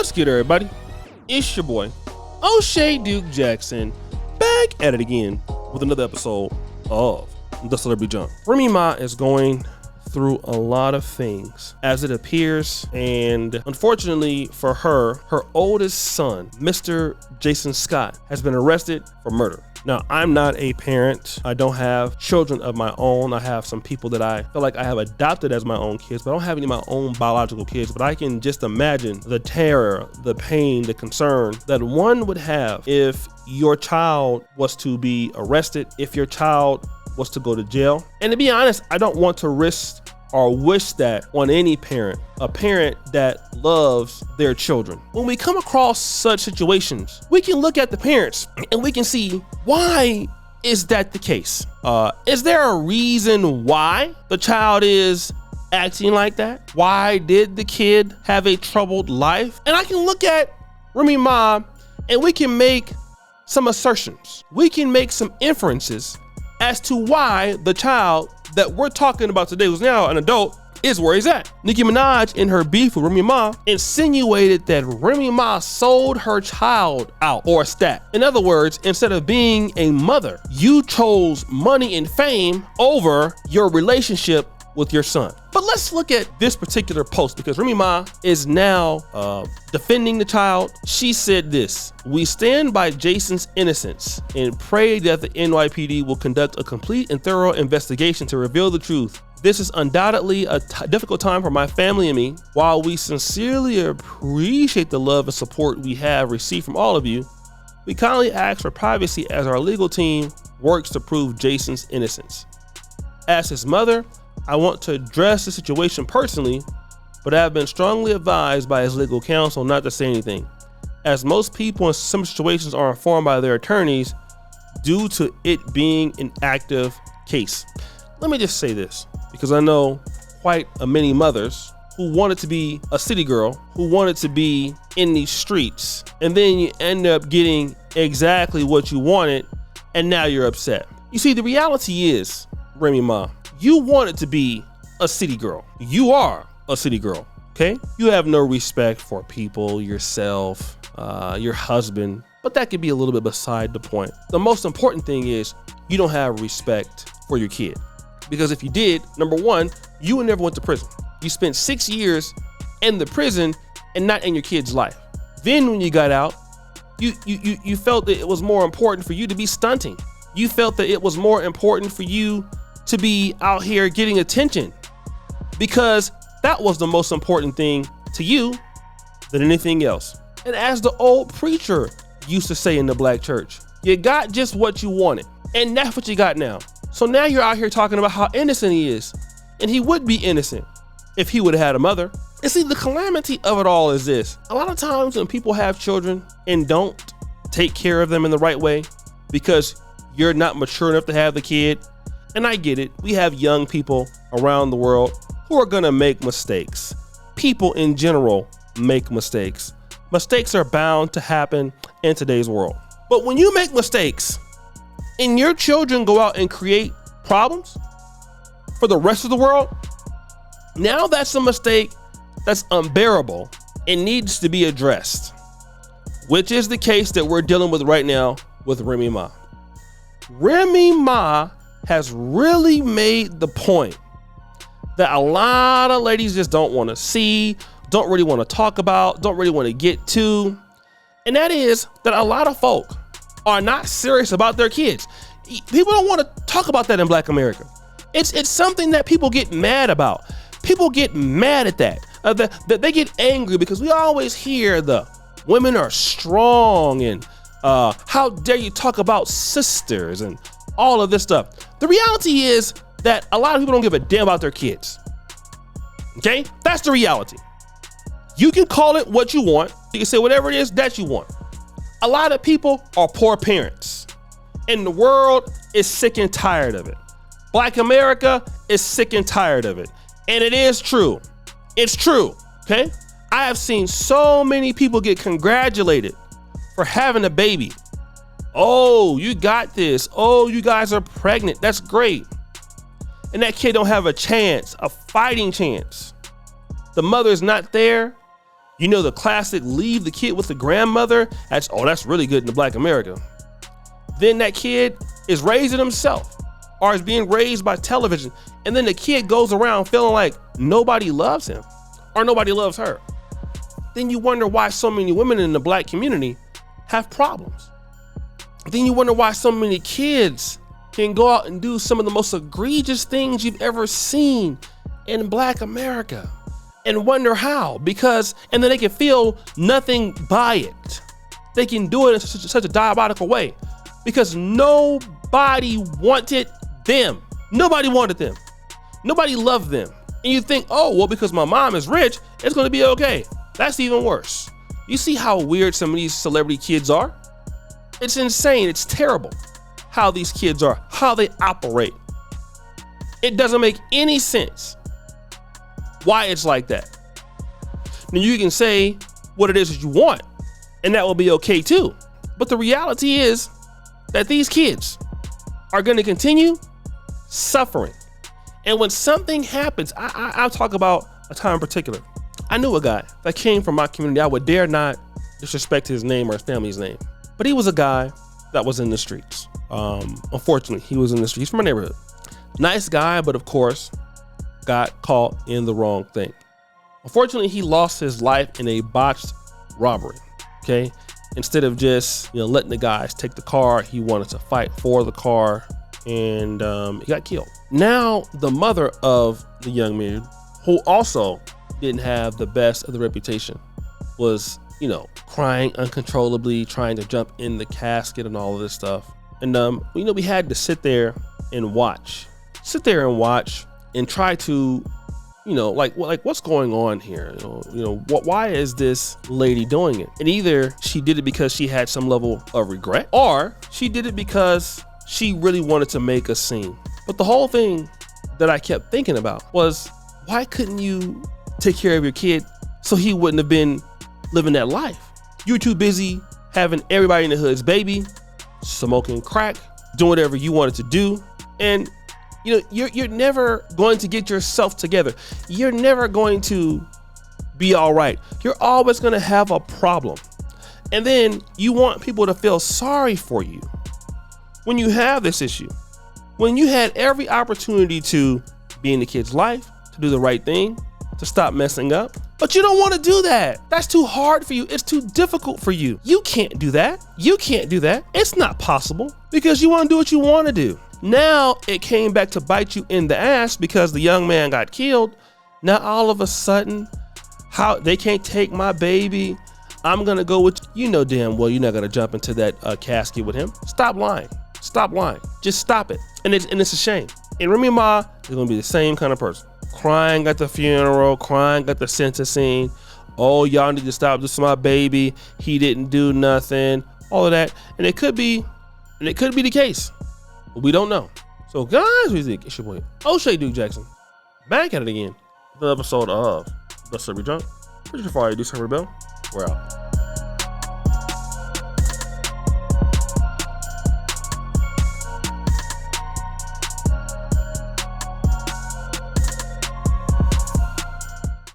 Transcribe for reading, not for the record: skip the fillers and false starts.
What's good, everybody? It's your boy, O'Shea Duke Jackson, back at it again with another episode of The Celebrity Jump. Remy Ma is going through a lot of things as it appears, and unfortunately for her, her oldest son, Mr. Jason Scott, has been arrested for murder. Now, I'm not a parent. I don't have children of my own. I have some people that I feel like I have adopted as my own kids, but I don't have any of my own biological kids. But I can just imagine the terror, the pain, the concern that one would have if your child was to be arrested, if your child was to go to jail. And to be honest, I don't want to risk or wish that on any parent, a parent that loves their children. When we come across such situations, we can look at the parents and we can see, why is that the case? Is there a reason why the child is acting like that? Why did the kid have a troubled life? And I can look at Remy Ma and we can make some assertions. We can make some inferences as to why the child that we're talking about today, who's now an adult, is where he's at. Nicki Minaj, in her beef with Remy Ma, insinuated that Remy Ma sold her child out or a stat. In other words, instead of being a mother, you chose money and fame over your relationship with your son. But let's look at this particular post, because Remy Ma is now defending the child. She said this: "We stand by Jason's innocence and pray that the NYPD will conduct a complete and thorough investigation to reveal the truth. This is undoubtedly a difficult time for my family and me. While we sincerely appreciate the love and support we have received from all of you, we kindly ask for privacy as our legal team works to prove Jason's innocence. As his mother, I want to address the situation personally, but I have been strongly advised by his legal counsel not to say anything, as most people in some situations are informed by their attorneys due to it being an active case." Let me just say this, because I know quite many mothers who wanted to be a city girl, who wanted to be in these streets, and then you end up getting exactly what you wanted, and now you're upset. You see, the reality is, Remy Ma, you wanted to be a city girl. You are a city girl, okay? You have no respect for people, yourself, your husband, but that could be a little bit beside the point. The most important thing is you don't have respect for your kid. Because if you did, number one, you would never went to prison. You spent 6 years in the prison and not in your kid's life. Then when you got out, you felt that it was more important for you to be stunting. You felt that it was more important for you to be out here getting attention, because that was the most important thing to you than anything else. And as the old preacher used to say in the black church, you got just what you wanted, and that's what you got now. So now you're out here talking about how innocent he is, and he would be innocent if he would have had a mother. And see, the calamity of it all is this: a lot of times when people have children and don't take care of them in the right way because you're not mature enough to have the kid, and I get it, we have young people around the world who are gonna make mistakes. People in general make mistakes. Mistakes are bound to happen in today's world. But when you make mistakes and your children go out and create problems for the rest of the world, now that's a mistake that's unbearable and needs to be addressed, which is the case that we're dealing with right now with Remy Ma. Remy Ma has really made the point that a lot of ladies just don't want to see, don't really want to talk about, don't really want to get to. And that is that a lot of folk are not serious about their kids. People don't want to talk about that in Black America. It's something that people get mad about. People get mad at that. That they get angry because we always hear the women are strong and how dare you talk about sisters and all of this stuff. The reality is that a lot of people don't give a damn about their kids. Okay? That's the reality. You can call it what you want. You can say whatever it is that you want. A lot of people are poor parents, and the world is sick and tired of it. Black America is sick and tired of it. And it is true. It's true. Okay? I have seen so many people get congratulated for having a baby. Oh, you got this. Oh, you guys are pregnant. That's great. And that kid don't have a chance, a fighting chance. The mother's not there. You know the classic leave the kid with the grandmother? That's really good in the Black America. Then that kid is raising himself or is being raised by television. And then the kid goes around feeling like nobody loves him or nobody loves her. Then you wonder why so many women in the Black community have problems. Then you wonder why so many kids can go out and do some of the most egregious things you've ever seen in Black America, and wonder how, and then they can feel nothing by it. They can do it in such a diabolical way because nobody wanted them. Nobody wanted them. Nobody loved them. And you think, oh, well, because my mom is rich, it's going to be okay. That's even worse. You see how weird some of these celebrity kids are? It's insane. It's terrible how these kids are, how they operate. It doesn't make any sense why it's like that. Now you can say what it is that you want, and that will be okay too. But the reality is that these kids are going to continue suffering. And when something happens, I'll talk about a time in particular. I knew a guy that came from my community. I would dare not disrespect his name or his family's name, but he was a guy that was in the streets. Unfortunately, he was in the streets from my neighborhood. Nice guy, but of course, got caught in the wrong thing. Unfortunately, he lost his life in a botched robbery. Okay, instead of just letting the guys take the car, he wanted to fight for the car, and he got killed. Now, the mother of the young man, who also didn't have the best of the reputation, was crying uncontrollably, trying to jump in the casket and all of this stuff. And we had to sit there and watch and try to like what's going on here? Why is this lady doing it? And either she did it because she had some level of regret, or she did it because she really wanted to make a scene. But the whole thing that I kept thinking about was, why couldn't you take care of your kid so he wouldn't have been living that life? You're too busy having everybody in the hood's baby, smoking crack, doing whatever you wanted to do, and you're never going to get yourself together. You're never going to be all right. You're always going to have a problem. And then you want people to feel sorry for you when you have this issue, when you had every opportunity to be in the kid's life, to do the right thing, to stop messing up. But you don't want to do that. That's too hard for you. It's too difficult for you. You can't do that. You can't do that. It's not possible because you want to do what you want to do. Now it came back to bite you in the ass because the young man got killed. Now all of a sudden, how they can't take my baby. I'm gonna go with damn well you're not gonna jump into that casket with him. Stop lying. Stop lying. Just stop it. And it's a shame. And Remy Ma is gonna be the same kind of person. Crying at the funeral, crying at the sentencing. Oh, y'all need to stop. This is my baby. He didn't do nothing. All of that. And it could be the case. But we don't know. So guys, what do you think? It's your boy O'Shea Duke Jackson. Back at it again. The episode of The Celebrity Junk. Pretty far, do Celebrity Bell. We're out.